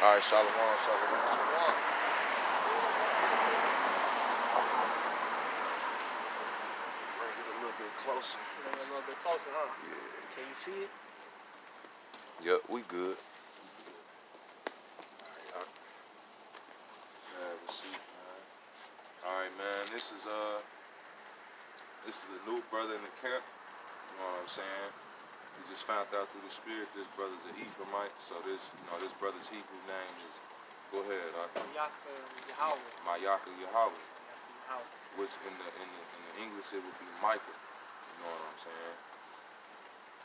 All right, Shalom, Shalom. Shalom. Bring it a little bit closer. Bring it a little bit closer, huh? Yeah. Can you see it? Yep, we good. All right, just have a seat, man. All right, man. This is a new brother in the camp. You know what I'm saying? We just found out through the spirit this brother's an Ephraimite. So this brother's Hebrew name is. Go ahead, Yaka Yahweh. Mayaka Yahweh, Yaka Yahweh. which in the English it would be Micah. You know what I'm saying?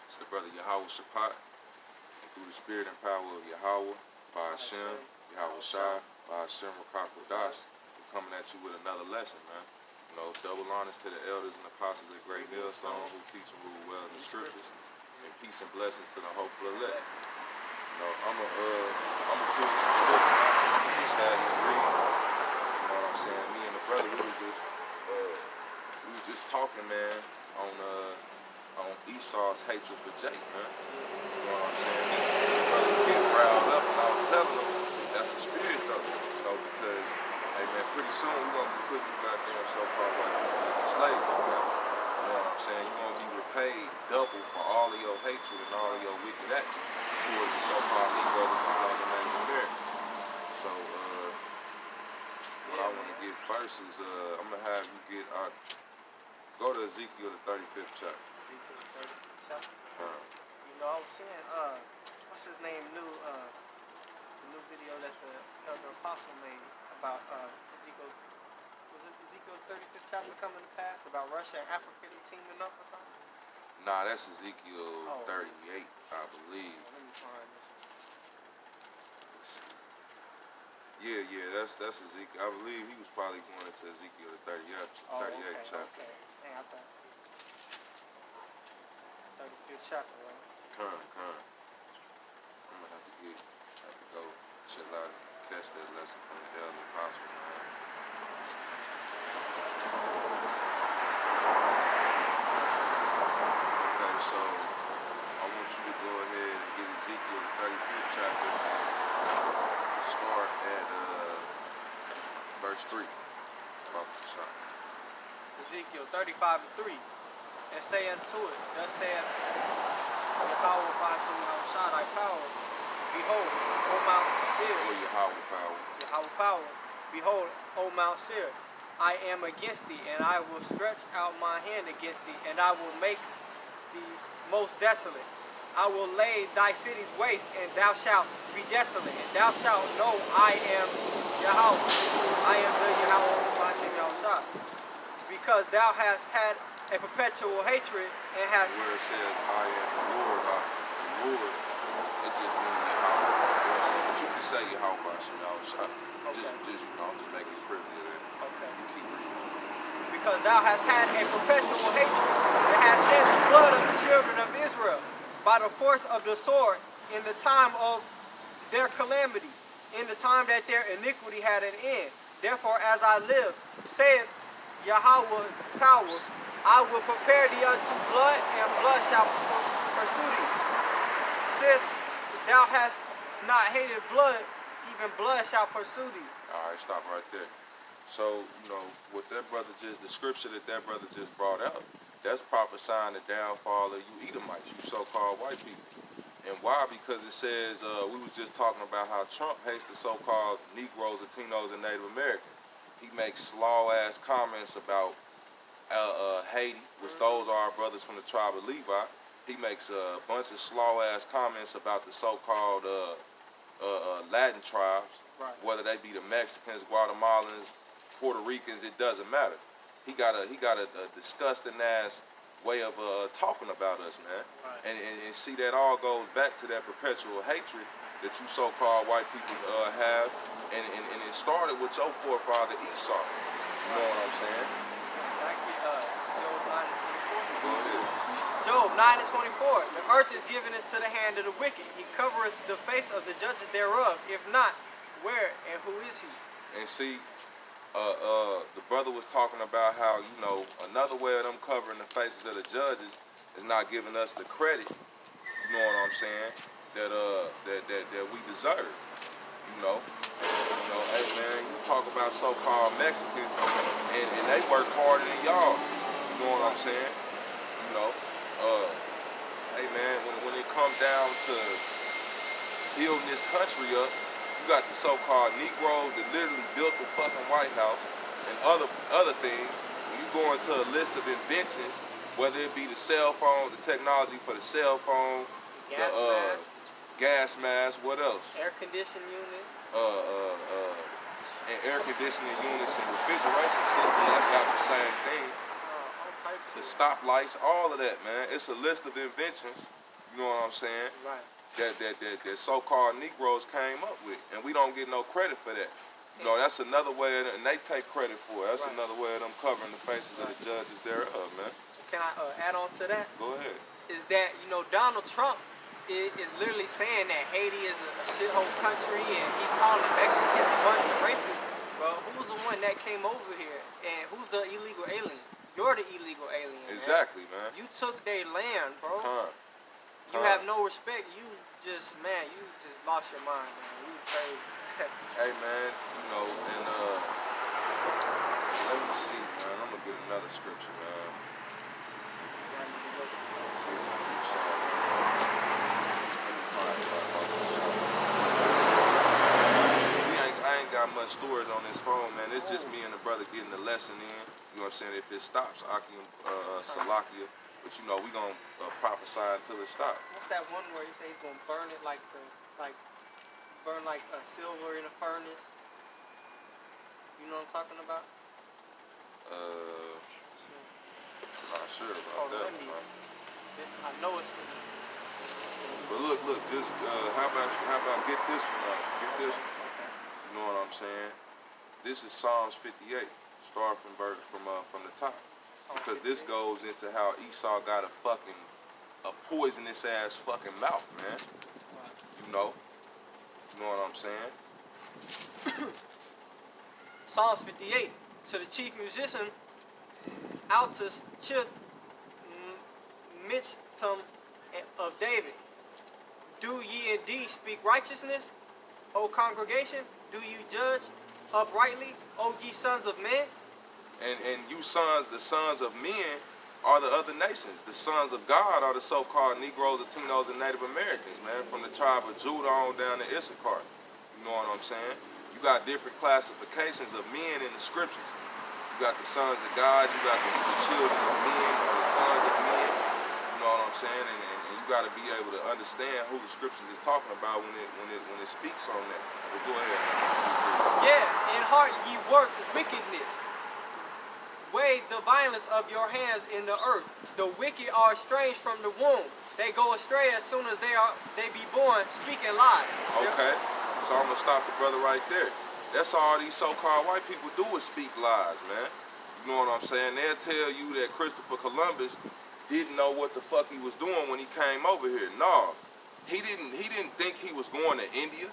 It's the brother Yahweh Shaphat, and through the spirit and power of Yahweh, by Hashem, Yahweh Shai, by Hashem Rakak Kodash, we're coming at you with another lesson, man. You know, double honors to the elders and apostles of Great Millstone who teach and rule well in the scriptures, and peace and blessings to the hopeful elect. You know, I'ma pull some scripture. Just have you read. You know what I'm saying? Me and the brother, we was just talking, man, on Esau's hatred for Jake, man. You know what I'm saying? This brother's getting riled up, and I was telling him that's the spirit, though. You know, because, hey, man, pretty soon we're gonna be putting you goddamn so-called white people in slavery, man. You know what I'm saying? You're gonna be repaid double for all of your hatred and all of your wicked acts towards the so-called Negroes and Latinos and Native Americans. So, what I want to get first is, I'm gonna have you go to Ezekiel the 35th chapter. Ezekiel 30th chapter. Uh, You know, I was seeing, what's his name, the new video that the Elder Apostle made about Ezekiel. Was it Ezekiel 35th chapter coming to pass about Russia and Africa teaming up or something? Nah, that's Ezekiel Oh. 38, I believe. Let me find this. Yeah, that's Ezekiel. I believe he was probably going into Ezekiel the 38th, Oh, 38th okay, chapter. okay. Dang, I thought 35th chapter, right? Con. I'm gonna have to go chill out and catch this lesson from the elder apostle, man. Okay, so I want you to go ahead and get Ezekiel the 35th chapter and start at verse 3. About the shot. Ezekiel 35:3, and say unto it, thus saith Yahweh by Yahweh thy power, behold, O Mount Seir, Or Yahweh power. Yahweh power, behold, O Mount Seir, I am against thee, and I will stretch out my hand against thee, and I will make thee most desolate. I will lay thy cities waste, and thou shalt be desolate, and thou shalt know I am Yahweh. I am the Yahweh Bashem Yahushua. Because thou hast had a perpetual hatred and hast Where it says I am the Lord, it just means Yahweh. You know what I'm saying? But you can say Yahweh by Shemel Shah. Just I'm just making privy of it. okay. Because thou hast had a perpetual hatred and hast shed the blood of the children of Israel by the force of the sword in the time of their calamity, in the time that their iniquity had an end. Therefore, as I live, saith Yahweh power, I will prepare thee unto blood, and blood shall pursue thee. Sith thou hast not hated blood, even blood shall pursue thee. All right, stop right there. So, you know, what the scripture that brother just brought out, that's prophesying the downfall of you Edomites, you so-called white people. And why? Because it says, we was just talking about how Trump hates the so-called Negroes, Latinos, and Native Americans. He makes slaw-ass comments about Haiti, which those are our brothers from the tribe of Levi. He makes a bunch of slaw-ass comments about the so-called Latin tribes, Right. whether they be the Mexicans, Guatemalans, Puerto Ricans, it doesn't matter. He got a disgusting ass way of talking about us, man. Right. And see, that all goes back to that perpetual hatred that you so-called white people have, and it started with your forefather Esau. You know what I'm saying? Exactly. Job 9 and 24. Go ahead. Job 9 and 24. The earth is given into the hand of the wicked. He covereth the face of the judges thereof. If not, where and who is he? And see, the brother was talking about how, you know, another way of them covering the faces of the judges is not giving us the credit, you know what I'm saying, that we deserve. You Hey man, you talk about so-called Mexicans, and they work harder than y'all. You know what I'm saying? You know, uh, hey man, when it comes down to building this country up, you got the so-called Negroes that literally built the fucking White House and other things. When you go into a list of inventions, whether it be the cell phone, the technology for the cell phone, Gas the mask, gas mask, what else? air conditioning unit. And air conditioning units and refrigeration system that's got the same thing. All types The of stoplights, all of that, man. It's a list of inventions, you know what I'm saying, right. that so-called Negroes came up with. And we don't get no credit for that. You know, that's another way, and they take credit for it. That's Right. another way of them covering the faces of the judges thereof, man. Can I add on to that? Go ahead. Is that, you know, Donald Trump is literally saying that Haiti is a shithole country and he's calling the Mexicans a bunch of rapists. Well, who's the one that came over here and who's the illegal alien? You're the illegal alien. Exactly, man. You took their land, bro. You Con. have no respect. You just lost your mind, man. You crazy. Hey, man, you know, and let me see, man. I'm gonna get another scripture, man. I ain't got much stories on this phone, man. It's just me and the brother getting the lesson in. You know what I'm saying? If it stops, Akim Salakia. But you know, we gonna prophesy until it stops. What's that one where he say he's gonna burn it burn like a silver in a furnace? You know what I'm talking about? Not sure about that. I know it's. But look, just how about get this one out? Get this one. You know what I'm saying? This is Psalms 58. Start from the top, because this goes into how Esau got a poisonous ass fucking mouth, man. You know what I'm saying? Psalms 58, to the chief musician, Altus Chith Michtam of David. Do ye indeed speak righteousness, O congregation? Do you judge uprightly, O ye sons of men? And you sons, the sons of men, are the other nations. The sons of God are the so-called Negroes, Latinos, and Native Americans, man, from the tribe of Judah on down to Issachar. You know what I'm saying? You got different classifications of men in the scriptures. You got the sons of God, you got the children of men, or the sons of men. You know what I'm saying? And you got to be able to understand who the scriptures is talking about when it speaks on that. Well, go ahead. Yeah, in heart ye work wickedness. Weigh the violence of your hands in the earth. The wicked are estranged from the womb. They go astray as soon as they be born, speaking lies. Okay, so I'm gonna stop the brother right there. That's all these so-called white people do is speak lies, man. You know what I'm saying? They'll tell you that Christopher Columbus didn't know what the fuck he was doing when he came over here. No, he didn't think he was going to India.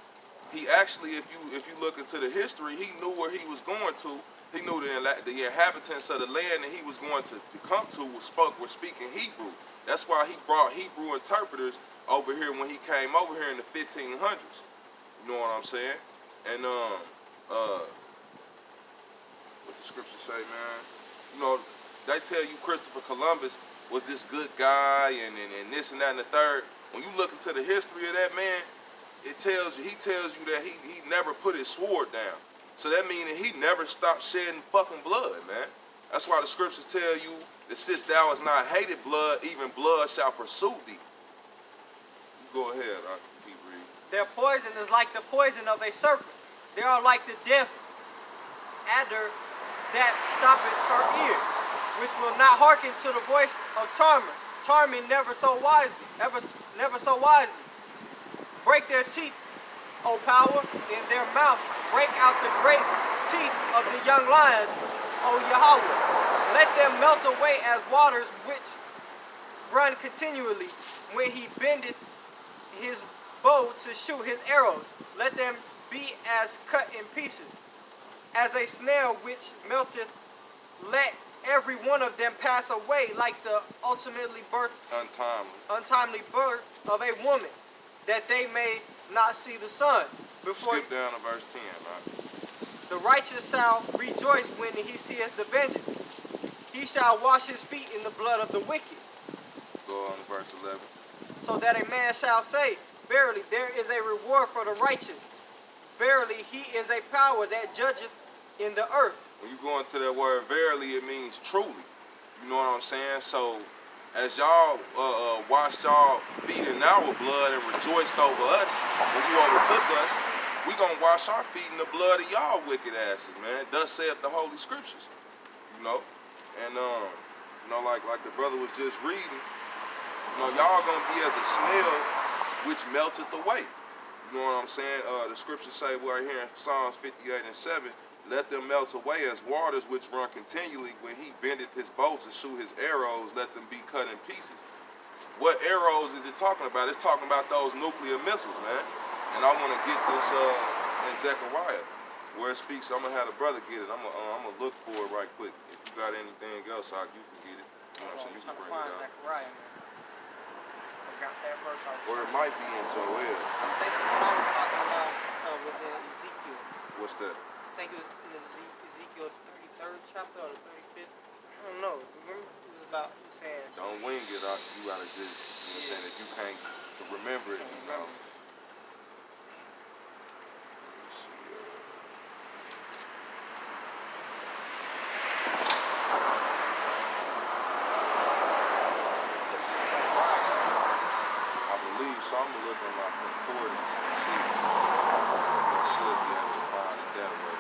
He actually, if you look into the history, he knew where he was going to. He knew the inhabitants of the land that he was going to come to were speaking Hebrew. That's why he brought Hebrew interpreters over here when he came over here in the 1500s. You know what I'm saying? And what the scriptures say, man? You know, they tell you Christopher Columbus was this good guy and this and that and the third. When you look into the history of that man, he tells you that he never put his sword down. So that means that he never stopped shedding fucking blood, man. That's why the scriptures tell you that since thou hast not hated blood, even blood shall pursue thee. You go ahead, I can keep reading. Their poison is like the poison of a serpent. They are like the deaf adder that stoppeth her ear, which will not hearken to the voice of charmer. Charming never so wisely. Break their teeth, O power, in their mouth. Break out the great teeth of the young lions, O Yahweh. Let them melt away as waters which run continually. When he bendeth his bow to shoot his arrows, let them be as cut in pieces. As a snail which melteth, let every one of them pass away like the untimely birth of a woman, that they may not see the sun. before Skip down to verse 10, man. the righteous shall rejoice when he seeth the vengeance. He shall wash his feet in the blood of the wicked, Go on to verse 11. so that a man shall say, verily, there is a reward for the righteous. Verily, he is a power that judgeth in the earth. When you go into that word verily, it means truly. You know what I'm saying? So, as y'all washed y'all feet in our blood and rejoiced over us when you overtook us, we gonna wash our feet in the blood of y'all wicked asses, man. Thus saith the Holy Scriptures. You know? And, you know, like the brother was just reading, you know, y'all gonna be as a snail which melteth away. You know what I'm saying? The scriptures say right here in Psalms 58 and 7, let them melt away as waters which run continually. When he bendeth his bows and shoot his arrows, let them be cut in pieces. What arrows is it talking about? It's talking about those nuclear missiles, man. And I want to get this in Zechariah, where it speaks. I'm going to have the brother get it. I'm gonna look for it right quick. If you got anything else, you can get it. You know what I'm saying? You can bring it out. Zechariah, man. Forgot that verse. Or it might be in Joel. I'm thinking what I was talking about was in Ezekiel. What's that? I think it was in Ezekiel 33rd chapter or the 35th. I don't know. Remember, it was about saying. Don't wing it out. You gotta just, you know what I'm saying? If you can't remember it, you know. Let's see, I believe so. I'm looking like concordance and see. I should be able to find it that way.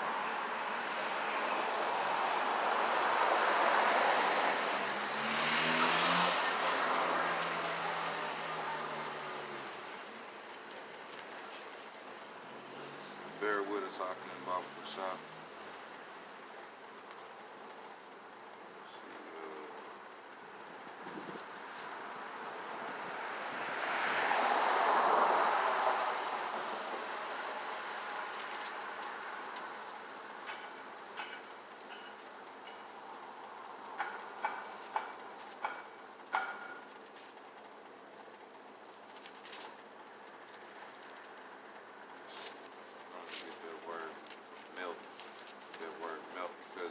Bear with us, I can involve the shop. Let's see,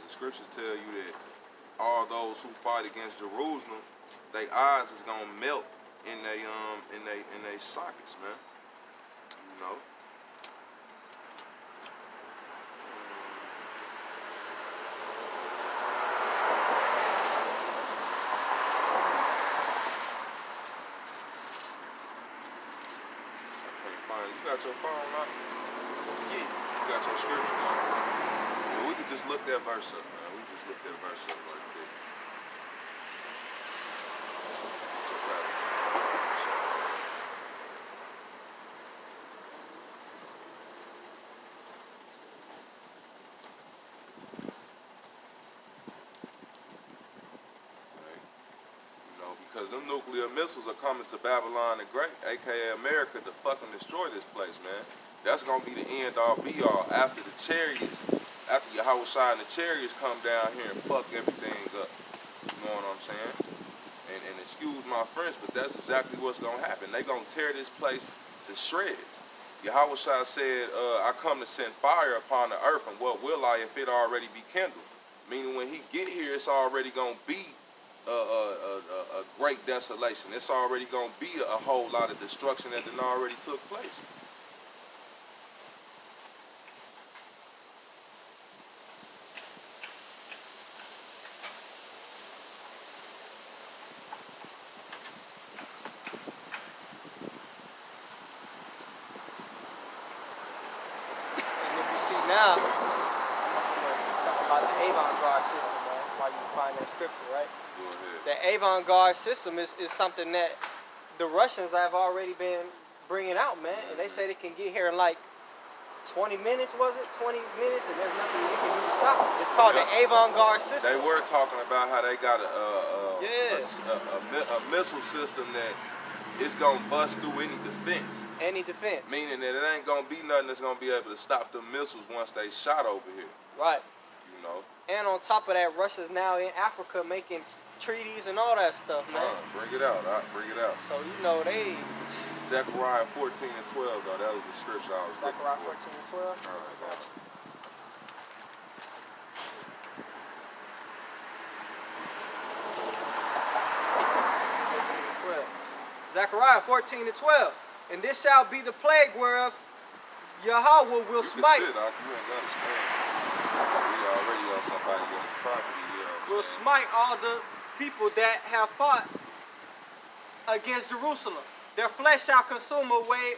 scriptures tell you that all those who fight against Jerusalem, their eyes is gonna melt in they sockets, man. You know. I can't find it. You got your phone up? Yeah. You got your scriptures? Well, we could just look that verse up, man. We just look that verse up right quick. Because them nuclear missiles are coming to Babylon the Great, aka America, to fucking destroy this place, man. That's gonna be the end all be all after the chariots, after Yahushua and the chariots come down here and fuck everything up. You know what I'm saying? And excuse my French, but that's exactly what's gonna happen. They gonna tear this place to shreds. Yahushua said, I come to send fire upon the earth, and what will I if it already be kindled? Meaning when he get here, it's already gonna be a great desolation. It's already going to be a whole lot of destruction that done already took place. And if you see now, I'm going to talk about the avant-garde system, man, while you find that scripture, right? Go ahead. The avant-garde system is something that the Russians have already been bringing out, man. And they say they can get here in like 20 minutes, was it? 20 minutes, and there's nothing we can do to stop it. It's called the avant-garde system. They were talking about how they got a missile system that it's going to bust through any defense. Any defense. Meaning that it ain't going to be nothing that's going to be able to stop the missiles once they shot over here. Right. You know? And on top of that, Russia's now in Africa making treaties and all that stuff, man. Bring it out. Bring it out. So you know they. Zechariah 14 and 12, though. That was the scripture I was looking Zechariah for. 14 and 12. All right, gotcha. 12. Zechariah 14 and 12. And this shall be the plague whereof Yahweh will smite. You ain't understand. We already on somebody else's property, you know what I'm Will saying? smite all the people that have fought against Jerusalem. Their flesh shall consume away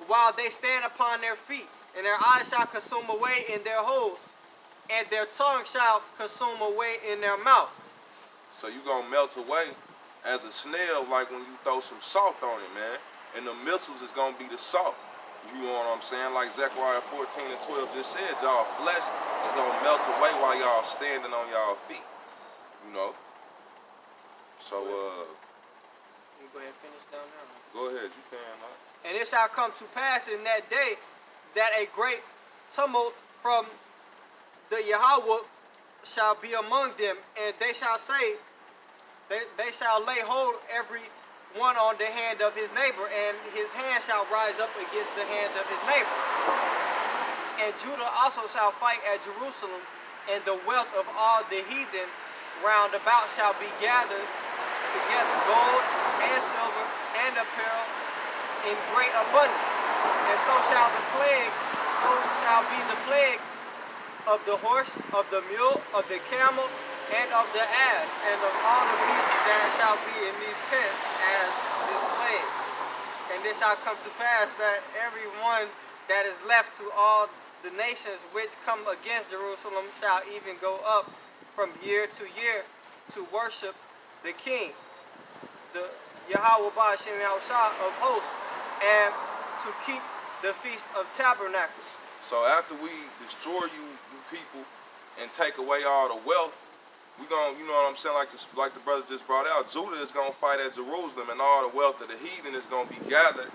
while they stand upon their feet, and their eyes shall consume away in their holes, and their tongue shall consume away in their mouth. So you gonna melt away as a snail, like when you throw some salt on it, man. And the missiles is gonna be the salt. You know what I'm saying? Like Zechariah 14 and 12 just said, y'all flesh is gonna melt away while y'all standing on y'all feet. You know? So You go ahead and finish down there. go ahead, you can, huh? And it shall come to pass in that day that a great tumult from the Yahweh shall be among them, and they shall say, they shall lay hold every one on the hand of his neighbor, and his hand shall rise up against the hand of his neighbor. And Judah also shall fight at Jerusalem, and the wealth of all the heathen round about shall be gathered together, gold and silver and apparel in great abundance. And so shall be the plague of the horse, of the mule, of the camel, and of the ass, and of all the beasts that shall be in these tents as this plague. And this shall come to pass that every one that is left to all the nations which come against Jerusalem shall even go up from year to year to worship the King, the Yahweh Ba'ashem Yahushua of hosts, and to keep the Feast of Tabernacles. So after we destroy you people and take away all the wealth, we gonna, you know what I'm saying, like the brother just brought out, Judah is gonna fight at Jerusalem, and all the wealth of the heathen is gonna be gathered,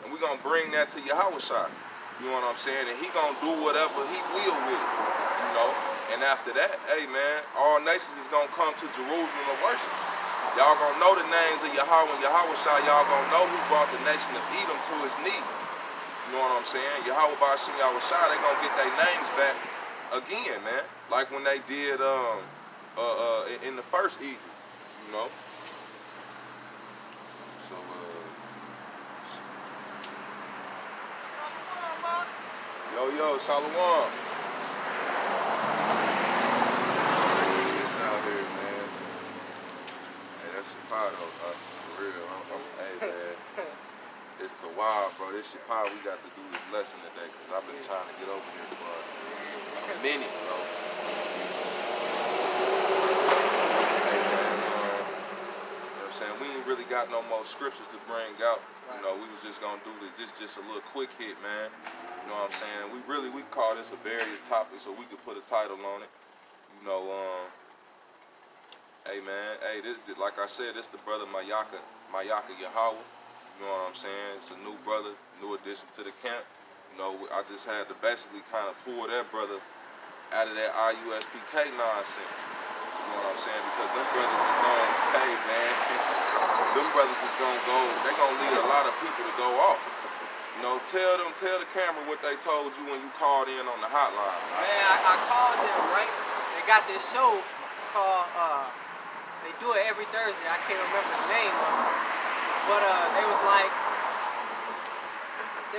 and we gonna bring that to Yahushua. You know what I'm saying? And he gonna do whatever he will with it, you know. And after that, hey man, all nations is gonna come to Jerusalem to worship. Y'all gonna know the names of Yahweh and Yahushua. Y'all gonna know who brought the nation of Edom to his knees. You know what I'm saying? Yahweh Ba'ashem Yahushua, they gonna get their names back again, man. Like when they did in the first Egypt, you know. So yo, Shalom. It's out here, man. Hey, that's Chicago, for real. Hey, man. It's too wild, bro. This Chicago, we got to do this lesson today, because I've been trying to get over here for a minute, bro. Hey, man, you know what I'm saying? We ain't really got no more scriptures to bring out. You know, we was just gonna do this, just a little quick hit, man. You know what I'm saying? We call this a various topic, so we could put a title on it. You know, hey man, hey, this, like I said, this the brother Mayaka Yahweh. You know what I'm saying? It's a new brother, new addition to the camp. You know, I just had to basically kind of pull that brother out of that IUSPK nonsense. You know what I'm saying? Because them brothers is gonna, hey man, them brothers is gonna go, they gonna lead a lot of people to go off. You know, tell the camera what they told you when you called in on the hotline. Man, I called them, right? They got this show called, they do it every Thursday. I can't remember the name of it. But they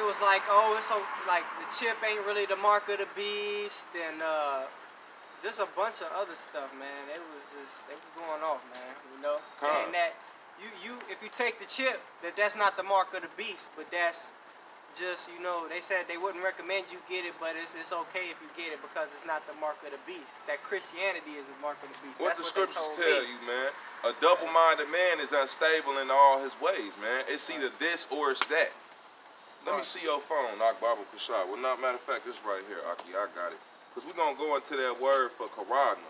was like, oh, it's so, like, the chip ain't really the mark of the beast, and just a bunch of other stuff, man. They was going off, man, you know? Saying that if you take the chip, that's not the mark of the beast, but that's just, you know, they said they wouldn't recommend you get it, but it's okay if you get it because it's not the mark of the beast. That Christianity is the mark of the beast. What the scriptures tell you, man? A double-minded man is unstable in all his ways, man. It's either this or it's that. Let me see your phone, Akbar Kashad. Well, not matter of fact, this right here, Aki, I got it. Because we're going to go into that word for Karadna.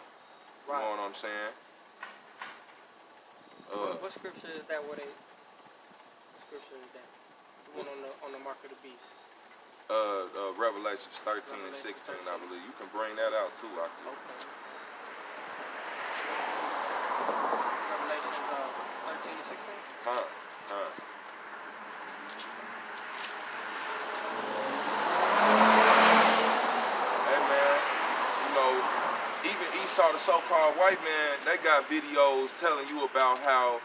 You know what I'm saying? What scripture is that? What scripture is that? The one on the mark of the beast. Revelations 13 and 16, I believe. You can bring that out too, Aki. Okay. 16? Huh. Hey man, you know, even Esau, the so-called white man, they got videos telling you about how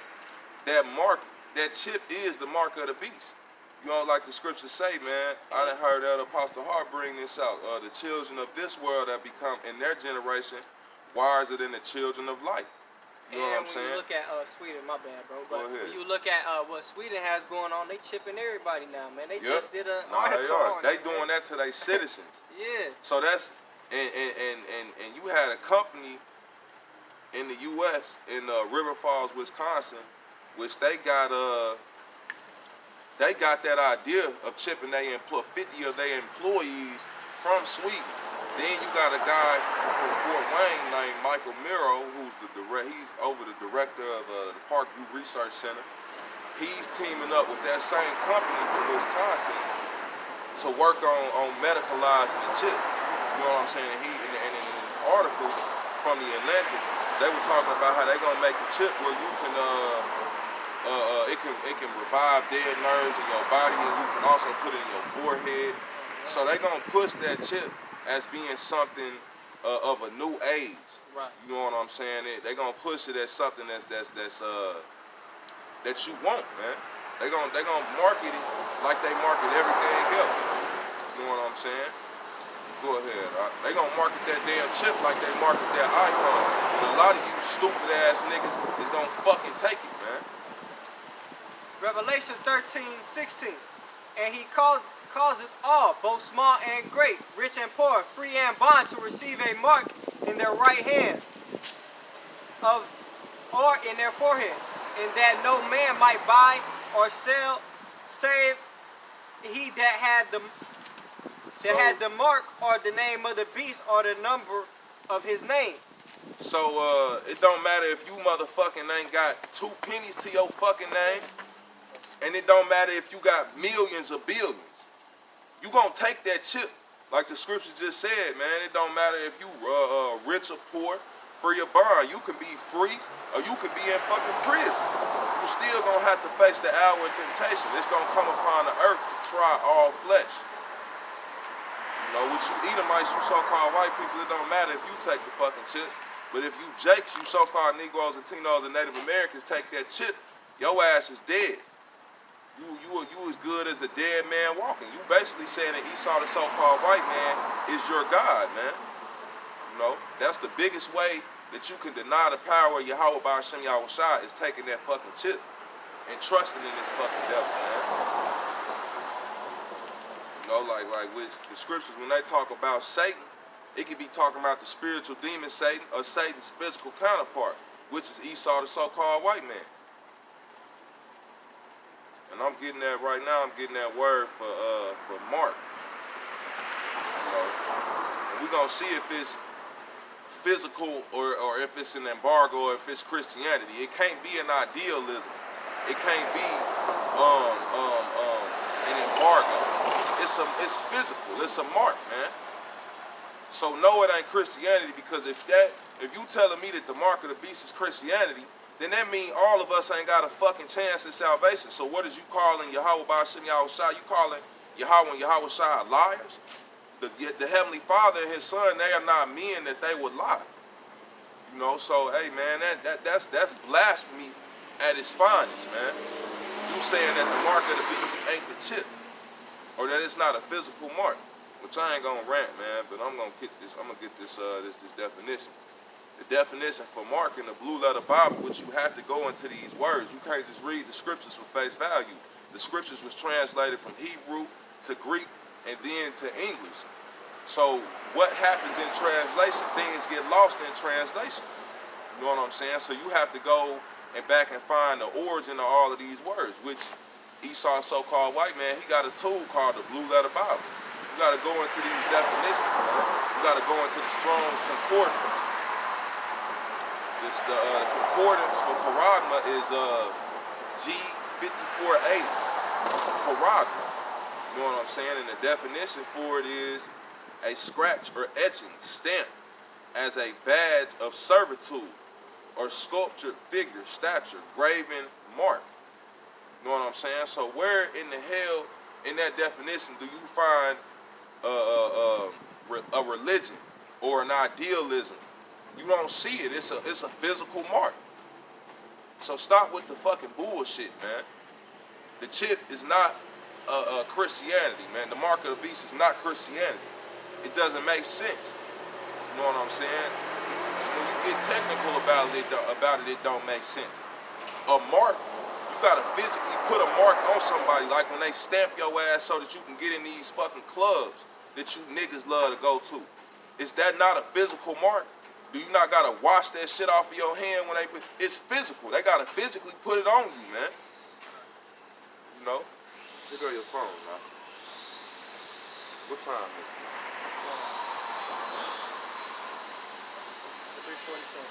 that mark, that chip is the mark of the beast. You know, like the scriptures say, man. I done heard that Apostle Hart bring this out. The children of this world have become, in their generation, wiser than the children of light. You know what I'm when saying? you look at Sweden, my bad, bro. Go But ahead. when you look at what Sweden has going on, they chipping everybody now, man. They Yep. just did an Nah, they article are. on They it, doing man. that to their citizens. Yeah. So that's and you had a company in the U.S. in River Falls, Wisconsin, which they got that idea of chipping 50 of their employees from Sweden. Then you got a guy from Fort Wayne named Michael Miro, who's he's over the director of the Parkview Research Center. He's teaming up with that same company from Wisconsin to work on medicalizing the chip. You know what I'm saying? And in his article from the Atlantic, they were talking about how they're gonna make a chip where you can it can revive dead nerves in your body, and you can also put it in your forehead. So they're gonna push that chip as being something of a new age. Right. You know what I'm saying? They're gonna push it as something that you want, man. They're gonna market it like they market everything else. You know what I'm saying? Go ahead. They gonna market that damn chip like they market that iPhone. And a lot of you stupid ass niggas is gonna fucking take it, man. Revelation 13:16. And he causeth all, both small and great, rich and poor, free and bond, to receive a mark in their right hand or in their forehead, and that no man might buy or sell, save he that had the mark or the name of the beast or the number of his name. So it don't matter if you motherfucking ain't got 2 pennies to your fucking name, and it don't matter if you got millions or billions. You gonna take that chip, like the scripture just said, man. It don't matter if you rich or poor, free or bond. You can be free or you could be in fucking prison. You still gonna have to face the hour of temptation. It's gonna come upon the earth to try all flesh. You know, with you Edomites, you so-called white people, it don't matter if you take the fucking chip. But if you Jakes, you so-called Negroes, Latinos, and Native Americans take that chip, your ass is dead. You as good as a dead man walking. You basically saying that Esau, the so-called white man, is your God, man. You know, that's the biggest way that you can deny the power of Yahweh by Hashem Yahushua is taking that fucking chip and trusting in this fucking devil, man. You know, like with the scriptures, when they talk about Satan, it could be talking about the spiritual demon Satan or Satan's physical counterpart, which is Esau, the so-called white man. And I'm getting that right now. I'm getting that word for Mark. You know, and we're gonna see if it's physical or if it's an embargo or if it's Christianity. It can't be an idealism. It can't be an embargo. It's physical. It's a mark, man. So no, it ain't Christianity, because if you telling me that the mark of the beast is Christianity, then that means all of us ain't got a fucking chance at salvation. So what is you calling Yahweh by Hashem Yahushua? You calling Yahweh and Yahushua liars? The Heavenly Father and His Son, they are not men that they would lie. You know, so hey man, that's blasphemy at its finest, man. You saying that the mark of the beast ain't the chip, or that it's not a physical mark. Which I ain't gonna rant, man, but I'm gonna get this definition. The definition for mark in the Blue Letter Bible, which you have to go into these words. You can't just read the scriptures for face value. The scriptures was translated from Hebrew to Greek and then to English. So what happens in translation? Things get lost in translation. You know what I'm saying? So you have to go and back and find the origin of all of these words, which Esau, so-called white man, he got a tool called the Blue Letter Bible. You got to go into these definitions, man. You got to go into the Strong's Concordance. The concordance for paragma is G5480. Paragma. You know what I'm saying? And the definition for it is a scratch or etching stamped as a badge of servitude or sculptured figure, stature, graven mark. You know what I'm saying? So where in the hell, in that definition, do you find a religion or an idealism? You don't see it. It's a physical mark. So stop with the fucking bullshit, man. The chip is not Christianity, man. The mark of the beast is not Christianity. It doesn't make sense. You know what I'm saying? When you get technical about it, it don't make sense. A mark, you gotta physically put a mark on somebody, like when they stamp your ass so that you can get in these fucking clubs that you niggas love to go to. Is that not a physical mark? Do you not gotta wash that shit off of your hand when they put? It's physical. They gotta physically put it on you, man. You know? Pick up your phone, man. What time is it? 3:47.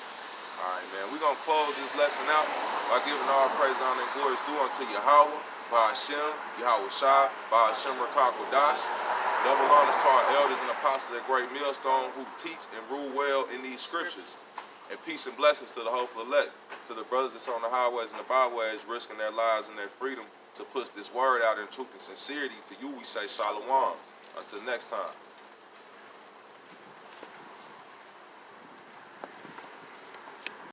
All right, man. We're going to close this lesson out by giving all praise, honor, and glory due unto Yahweh, by Hashem, Yahweh Shai, by Hashem Rakah Kodash. Double honors to our elders and apostles at Great Millstone who teach and rule well in these scriptures. And peace and blessings to the hopeful elect, to the brothers that's on the highways and the byways, risking their lives and their freedom to push this word out in truth and sincerity. To you we say shalom. Until next time.